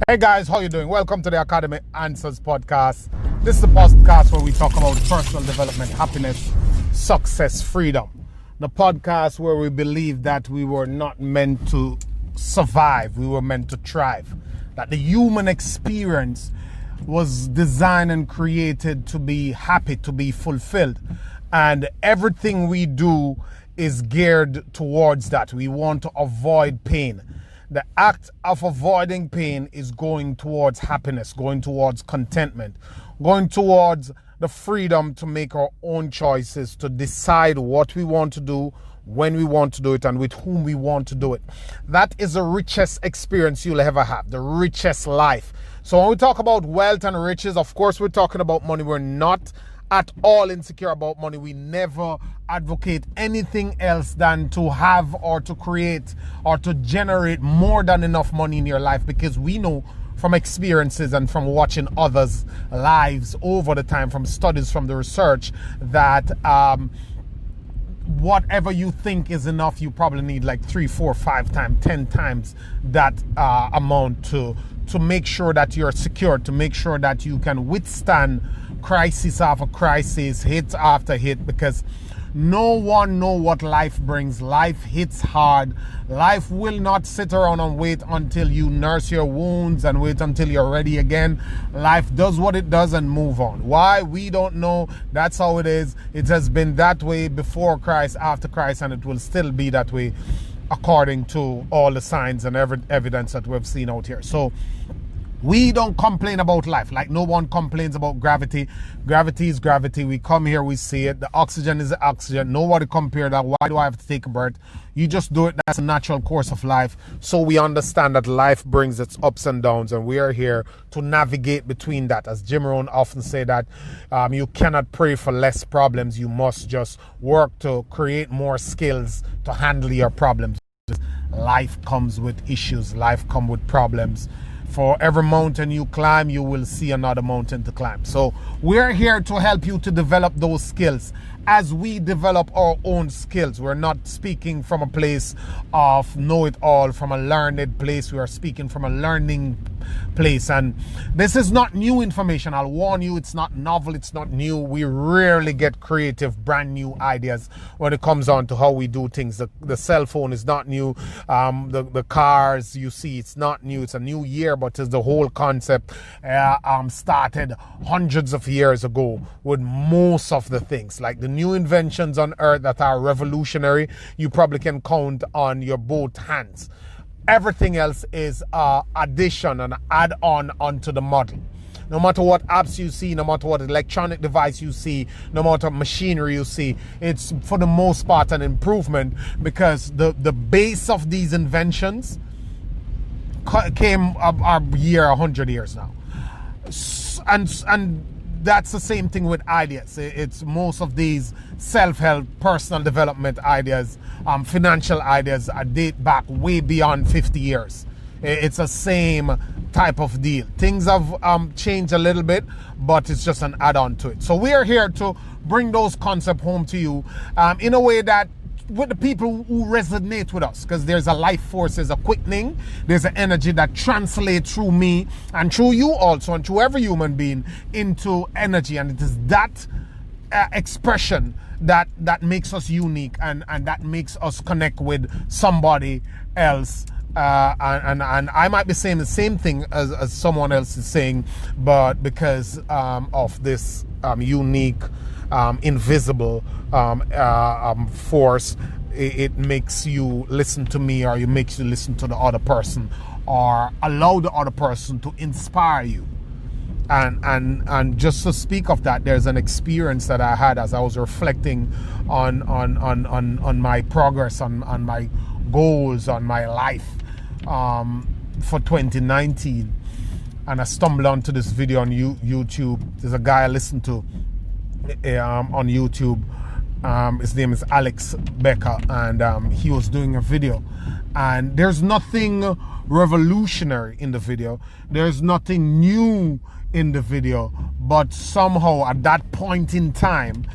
Hey guys, how you doing? Welcome to the Academy Answers podcast. This is the podcast where we talk about personal development, happiness, success, freedom. The podcast where we believe that we were not meant to survive, we were meant to thrive. That the human experience was designed and created to be happy, to be fulfilled. And everything we do is geared towards that. We want to avoid pain. The act of avoiding pain is going towards happiness, going towards contentment, going towards the freedom to make our own choices, to decide what we want to do, when we want to do it, and with whom we want to do it. That is the richest experience you'll ever have, the richest life. So when we talk about wealth and riches, of course, we're talking about money. We're not at all insecure about money. We never advocate anything else than to have or to create or to generate more than enough money in your life, because we know from experiences and from watching others' lives over the time, from studies, from the research, that whatever you think is enough, you probably need like 3, 4, 5 times, 10 times that amount to make sure that you're secure, to make sure that you can withstand crisis after crisis, hit after hit, because no one knows what life brings. Life hits hard. Life will not sit around and wait until you nurse your wounds and wait until you're ready again. Life does what it does and move on. Why? We don't know. That's how it is. It has been that way before Christ, after Christ, and it will still be that way according to all the signs and evidence that we've seen out here. So we don't complain about life. Like no one complains about gravity. Gravity is gravity. We come here, we see it. The oxygen is the oxygen. Nobody compare that. Why do I have to take a breath? You just do it. That's a natural course of life. So we understand that life brings its ups and downs, and we are here to navigate between that. As Jim Rohn often say that you cannot pray for less problems. You must just work to create more skills to handle your problems. Life comes with issues. Life comes with problems. For every mountain you climb, you will see another mountain to climb. So we're here to help you to develop those skills. As we develop our own skills, we're not speaking from a place of know-it-all, from a learned place. We are speaking from a learning place. And this is not new information. I'll warn you, it's not novel, it's not new. We rarely get creative, brand new ideas when it comes on to how we do things. The cell phone is not new. The cars you see, it's not new. It's a new year, but it's the whole concept started hundreds of years ago with most of the things. Like the new inventions on earth that are revolutionary, you probably can count on your both hands. Everything else is addition and add-on onto the model. No matter what apps you see, no matter what electronic device you see, no matter what machinery you see, it's for the most part an improvement, because the base of these inventions came a year, 100 years now. And that's the same thing with ideas. It's most of these self-help, personal development ideas, financial ideas date back way beyond 50 years. It's the same type of deal. Things have changed a little bit, but it's just an add-on to it. So we are here to bring those concepts home to you in a way that with the people who resonate with us, because there's a life force, there's a quickening, there's an energy that translates through me and through you also, and through every human being into energy. And it is that expression that makes us unique, and that makes us connect with somebody else. And I might be saying the same thing as someone else is saying, but because of this unique, invisible force, it makes you listen to me, or it makes you listen to the other person, or allow the other person to inspire you. And just to speak of that, there's an experience that I had as I was reflecting on my progress, on my goals, on my life for 2019. And I stumbled onto this video on YouTube. There's a guy I listened to on YouTube. His name is Alex Becker, and he was doing a video. And there's nothing revolutionary in the video. There's nothing new in the video, but somehow at that point in time,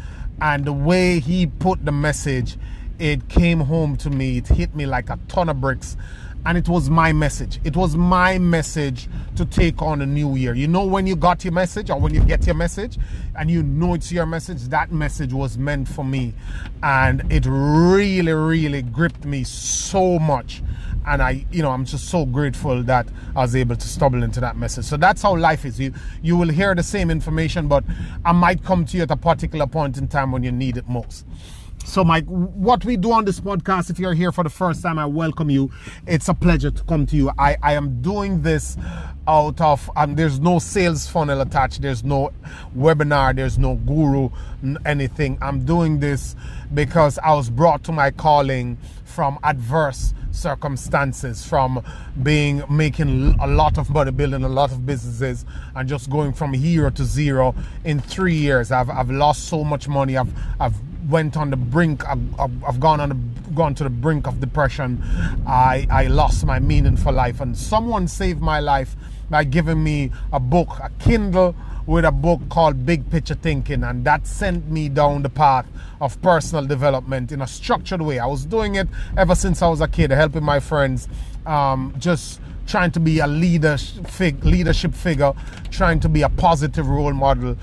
and the way he put the message, it came home to me. It hit me like a ton of bricks. And it was my message. It was my message to take on a new year. You know, when you got your message, or when you get your message and you know it's your message, that message was meant for me. And it really, really gripped me so much. And I'm just so grateful that I was able to stumble into that message. So that's how life is. You will hear the same information, but I might come to you at a particular point in time when you need it most. So what we do on this podcast, if you're here for the first time, I welcome you. It's a pleasure to come to you. I am doing this out of, there's no sales funnel attached. There's no webinar. There's no guru, anything. I'm doing this because I was brought to my calling from adverse circumstances, from making a lot of money, building a lot of businesses, and just going from hero to zero in 3 years. I've lost so much money. I've went on the brink. I've gone to the brink of depression. I lost my meaning for life, and someone saved my life by giving me a book, a Kindle with a book called Big Picture Thinking, and that sent me down the path of personal development in a structured way. I was doing it ever since I was a kid, helping my friends, just trying to be a leadership figure, trying to be a positive role model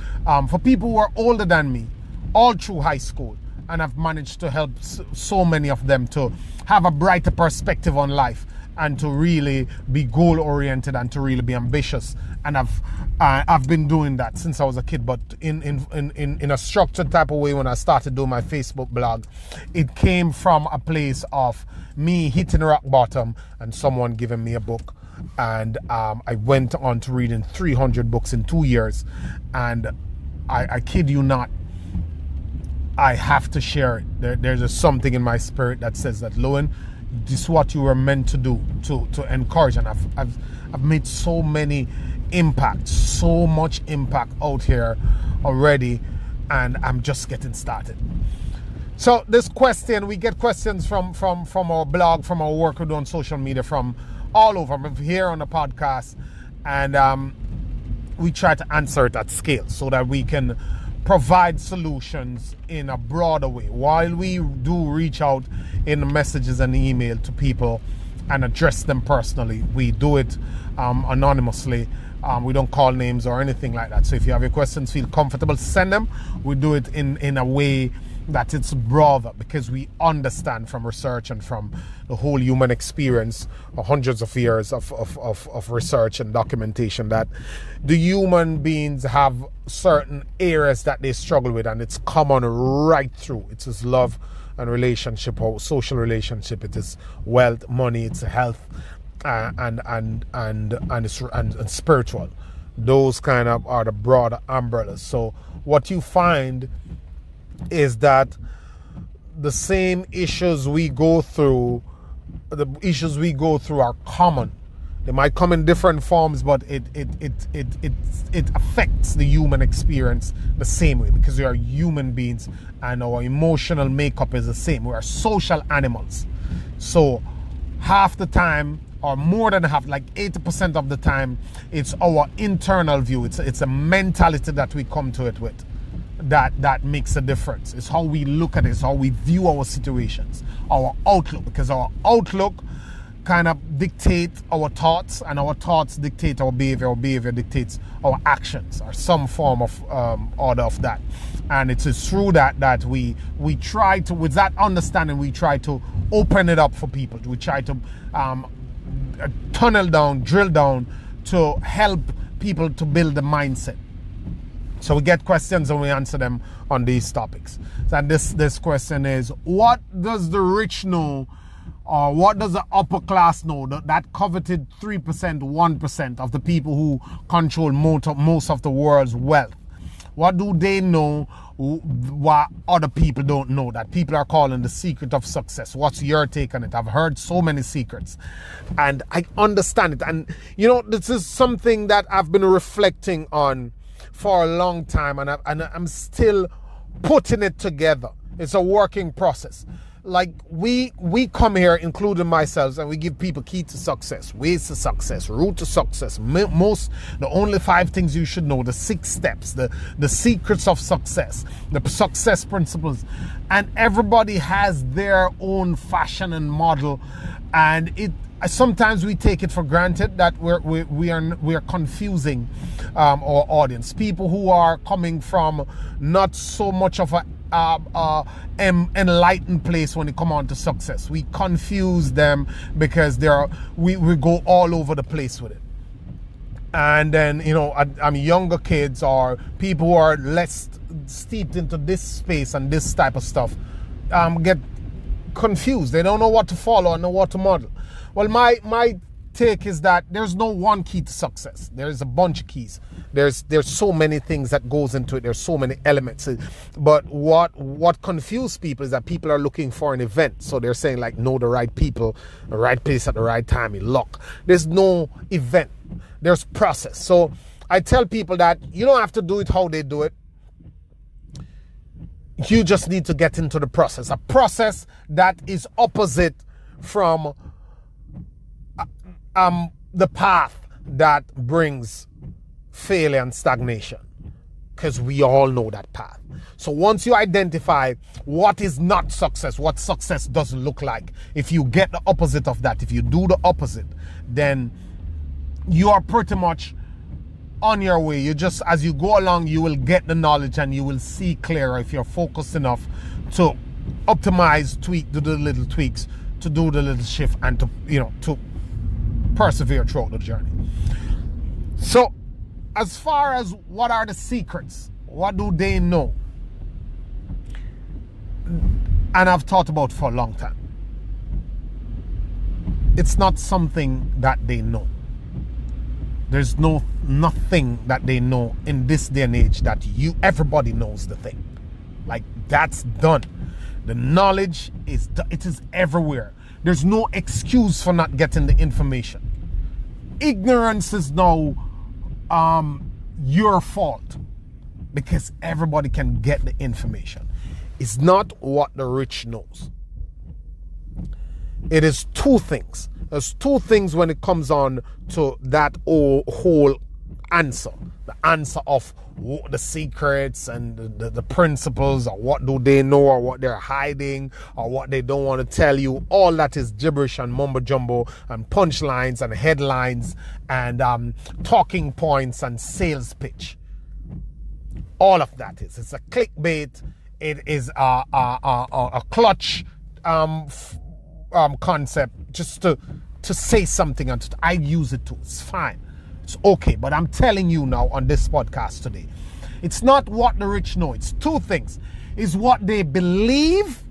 for people who are older than me, all through high school. And I've managed to help so many of them to have a brighter perspective on life, and to really be goal oriented, and to really be ambitious. And I've been doing that since I was a kid, but in a structured type of way. When I started doing my Facebook blog, it came from a place of me hitting rock bottom and someone giving me a book. And I went on to reading 300 books in 2 years. And I kid you not, I have to share it. There's just something in my spirit that says that, Lowen, this is what you were meant to do, to encourage. And I've made so many impacts, so much impact out here already, and I'm just getting started. So this question, we get questions from our blog, from our work we do on social media, from all over. I'm here on the podcast, and we try to answer it at scale so that we can provide solutions in a broader way. While we do reach out in messages and email to people and address them personally, we do it anonymously. We don't call names or anything like that. So if you have your questions, feel comfortable, send them. We do it in a way that it's broader, because we understand from research and from the whole human experience, hundreds of years of research and documentation, that the human beings have certain areas that they struggle with, and it's common right through. It's his love and relationship, or social relationship. It is wealth, money, it's health, and spiritual. Those kind of are the broader umbrellas. So what you find is that the same issues we go through, are common. They might come in different forms, but it affects the human experience the same way, because we are human beings and our emotional makeup is the same. We are social animals. So half the time, or more than half, like 80% of the time, it's our internal view. It's a mentality that we come to it with that makes a difference. It's how we look at it. It's how we view our situations, our outlook, because our outlook kind of dictate our thoughts, and our thoughts dictate our behavior dictates our actions, or some form of order of that. And it is through that we try to, with that understanding, we try to open it up for people. We try to drill down to help people to build the mindset. So we get questions and we answer them on these topics. And this question is, what does the rich know, or what does the upper class know, that coveted 3%, 1% of the people who control most of the world's wealth? What do they know what other people don't know, that people are calling the secret of success? What's your take on it? I've heard so many secrets, and I understand it. And this is something that I've been reflecting on for a long time, and I'm still putting it together. It's a working process. Like we come here, including myself, and we give people key to success, ways to success, route to success, the only 5 things you should know, the 6 steps, the secrets of success, the success principles, and everybody has their own fashion and model, and sometimes we take it for granted that we are confusing our audience. People who are coming from not so much of a enlightened place when it come on to success. We confuse them because we go all over the place with it. And then, younger kids or people who are less steeped into this space and this type of stuff get confused. They don't know what to follow and know what to model. Well, my take is that there's no one key to success. There's a bunch of keys. There's so many things that goes into it. There's so many elements. But what confuses people is that people are looking for an event. So they're saying like, know the right people, the right place at the right time, in luck. There's no event. There's process. So I tell people that you don't have to do it how they do it. You just need to get into the process. A process that is opposite from the path that brings failure and stagnation, because we all know that path. So once you identify what is not success, what success doesn't look like, if you get the opposite of that, if you do the opposite, then you are pretty much on your way. You just, as you go along, you will get the knowledge and you will see clearer if you're focused enough to optimize, tweak, do the little tweaks, to do the little shift, and to persevere throughout the journey. So as far as what are the secrets, what do they know? And I've thought about for a long time. It's not something that they know. There's nothing that they know in this day and age that everybody knows the thing. Like, that's done. The knowledge is everywhere. There's no excuse for not getting the information. Ignorance is now your fault because everybody can get the information. It's not what the rich knows. It is two things. There's two things when it comes on to that whole answer. The answer of the secrets and the principles, or what do they know, or what they're hiding, or what they don't want to tell you. All that is gibberish and mumbo jumbo and punchlines and headlines and talking points and sales pitch. All of that is. It's a clickbait. It is a clutch concept just to say something, and I use it too. It's fine. It's okay. But I'm telling you now on this podcast today, it's not what the rich know. It's two things. It's what they believe.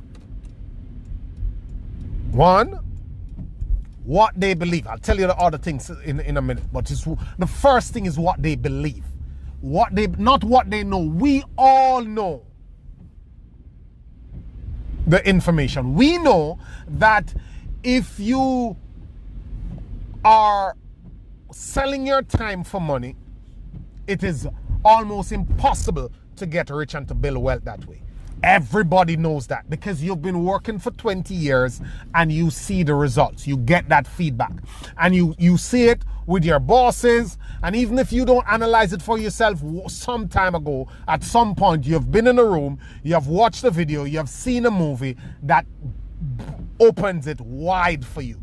One, what they believe. I'll tell you the other things in a minute. But the first thing is what they believe. Not what they know. We all know the information. We know that if you are selling your time for money, it is almost impossible to get rich and to build wealth that way. Everybody knows that because you've been working for 20 years and you see the results. You get that feedback and you see it with your bosses. And even if you don't analyze it for yourself, some time ago, at some point, you've been in a room, you have watched a video, you have seen a movie that opens it wide for you,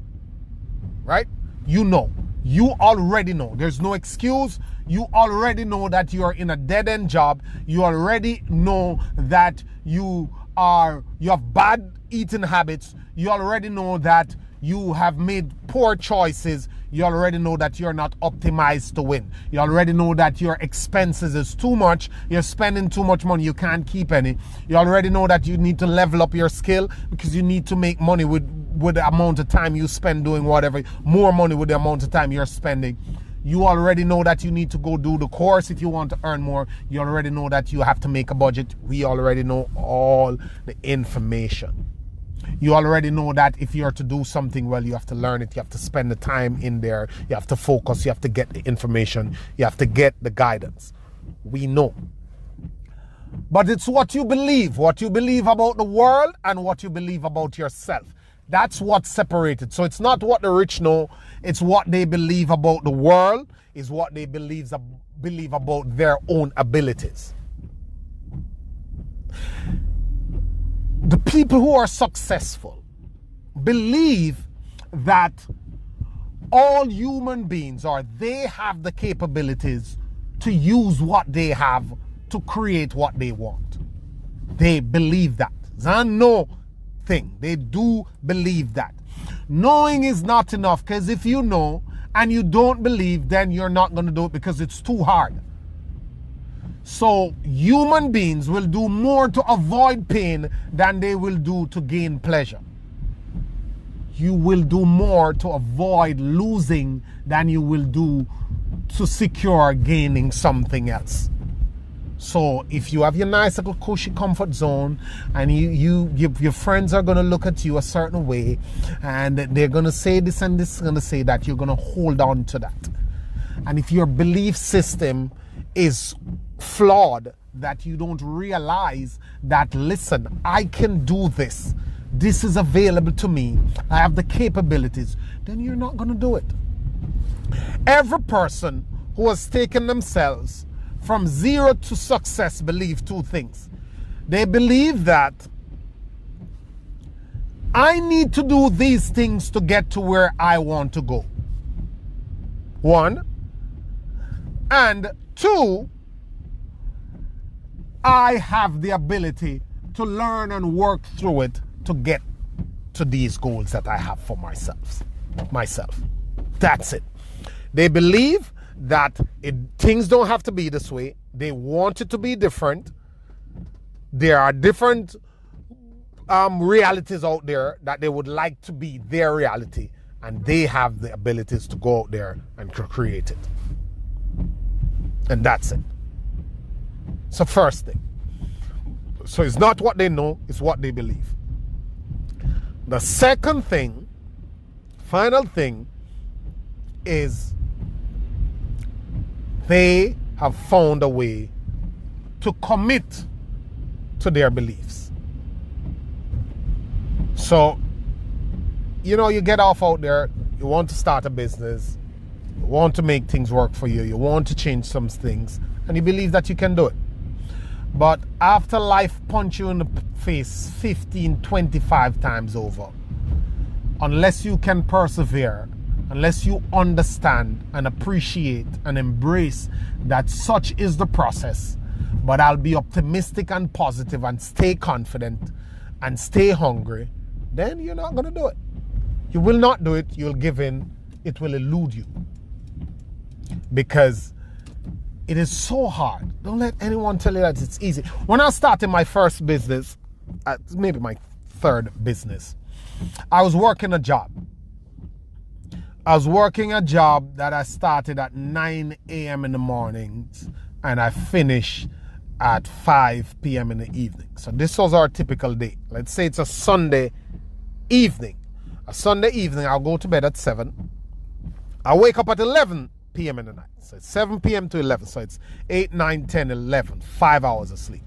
right? You know. You already know. There's no excuse. You already know that you are in a dead-end job. You already know that you have bad eating habits. You already know that you have made poor choices. You already know that you're not optimized to win. You already know that your expenses is too much. You're spending too much money. You can't keep any. You already know that you need to level up your skill because you need to make money with the amount of time you spend doing whatever, more money with the amount of time you're spending. You already know that you need to go do the course if you want to earn more. You already know that you have to make a budget. We already know all the information. You already know that if you're to do something well, you have to learn it. You have to spend the time in there. You have to focus. You have to get the information. You have to get the guidance. We know. But it's what you believe about the world and what you believe about yourself. That's what's separated. So it's not what the rich know. It's what they believe about the world, is what they believe about their own abilities. The people who are successful believe that all human beings, or they have the capabilities to use what they have to create what they want. They believe that. It's not no thing. They do believe that. Knowing is not enough, because if you know and you don't believe, then you're not going to do it because it's too hard. So human beings will do more to avoid pain than they will do to gain pleasure. You will do more to avoid losing than you will do to secure gaining something else. So if you have your nice little cushy comfort zone, and your friends are going to look at you a certain way, and they're going to say this and this is going to say that, you're going to hold on to that. And if your belief system is flawed, that you don't realize that, listen, I can do this. This is available to me. I have the capabilities. Then you're not going to do it. Every person who has taken themselves from zero to success believe two things. They believe that I need to do these things to get to where I want to go. One. And two, I have the ability to learn and work through it to get to these goals that I have for myself. That's it. They believe that things don't have to be this way. They want it to be different. There are different realities out there that they would like to be their reality, and they have the abilities to go out there and create it. And that's it. So first thing. So it's not what they know, it's what they believe. The second thing, final thing, is they have found a way to commit to their beliefs. So, you get off out there, you want to start a business, you want to make things work for you, you want to change some things, and you believe that you can do it. But after life punch you in the face 15, 25 times over, unless you can persevere, unless you understand and appreciate and embrace that such is the process, but I'll be optimistic and positive and stay confident and stay hungry, then you're not going to do it. You will not do it. You'll give in. It will elude you. Because it is so hard. Don't let anyone tell you that it's easy. When I started my first business, maybe my third business, I was working a job. I was working a job that I started at 9 a.m. in the mornings and I finished at 5 p.m. in the evening. So this was our typical day. Let's say it's a Sunday evening. A Sunday evening, I'll go to bed at 7. I wake up at 11 p.m. in the night. So it's 7 p.m. to 11. So it's 8, 9, 10, 11. 5 hours of sleep.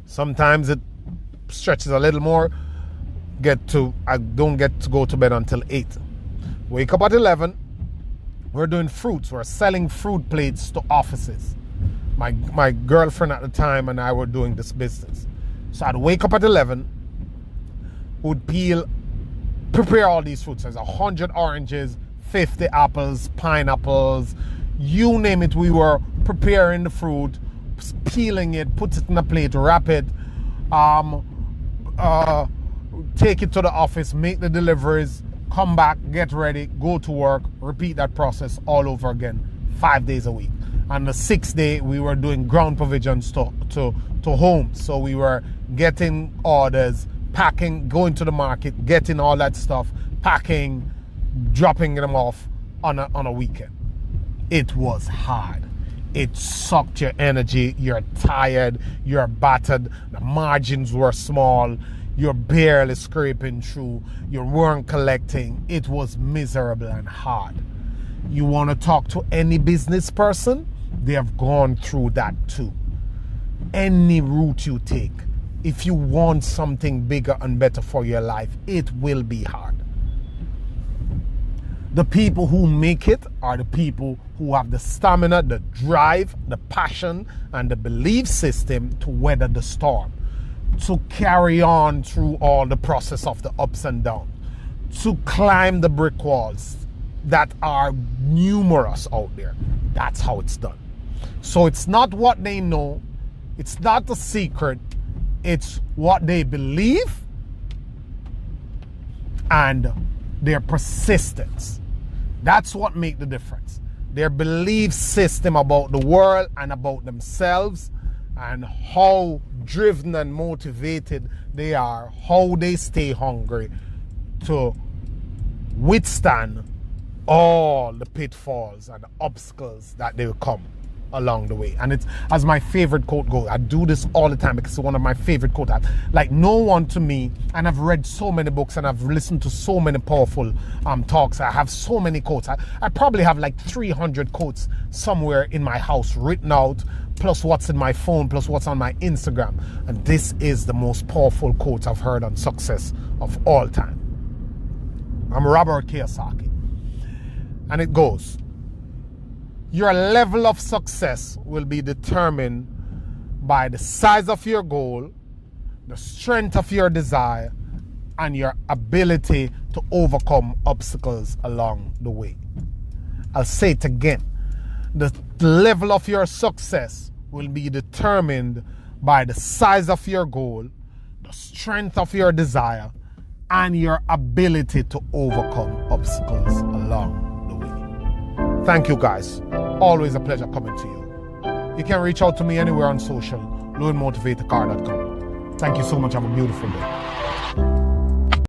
Sometimes it stretches a little more. I don't get to go to bed until 8. Wake up at 11. We're doing fruits. We're selling fruit plates to offices. My girlfriend at the time and I were doing this business. So I'd wake up at 11. Would prepare all these fruits. There's 100 oranges, 50 apples, pineapples, you name it. We were preparing the fruit, peeling it, put it in a plate, wrap it, take it to the office, make the deliveries, come back, get ready, go to work, repeat that process all over again, 5 days a week. And the 6th day, we were doing ground provisions to homes. So we were getting orders, packing, going to the market, getting all that stuff, packing, dropping them off on a weekend. It was hard. It sucked your energy. You're tired. You're battered. The margins were small. You're barely scraping through. You weren't collecting. It was miserable and hard. You want to talk to any business person? They have gone through that too. Any route you take, if you want something bigger and better for your life, it will be hard. The people who make it are the people who have the stamina, the drive, the passion, and the belief system to weather the storm, to carry on through all the process of the ups and downs, to climb the brick walls, that are numerous out there. That's how it's done. So it's not what they know. It's not the secret. It's what they believe and their persistence. That's what makes the difference. Their belief system about the world and about themselves, and how driven and motivated they are, how they stay hungry to withstand all the pitfalls and the obstacles that they will come along the way. And it's, as my favorite quote goes, I do this all the time because it's one of my favorite quotes. Like, no one to me, and I've read so many books and I've listened to so many powerful talks. I have so many quotes. I probably have like 300 quotes somewhere in my house written out, plus what's in my phone, plus what's on my Instagram. And this is the most powerful quote I've heard on success of all time. I'm Robert Kiyosaki. And it goes, your level of success will be determined by the size of your goal, the strength of your desire, and your ability to overcome obstacles along the way. I'll say it again. The level of your success will be determined by the size of your goal, the strength of your desire, and your ability to overcome obstacles along the way. Thank you, guys. Always a pleasure coming to you. You can reach out to me anywhere on social, LoanMotivatorCar.com. Thank you so much. Have a beautiful day.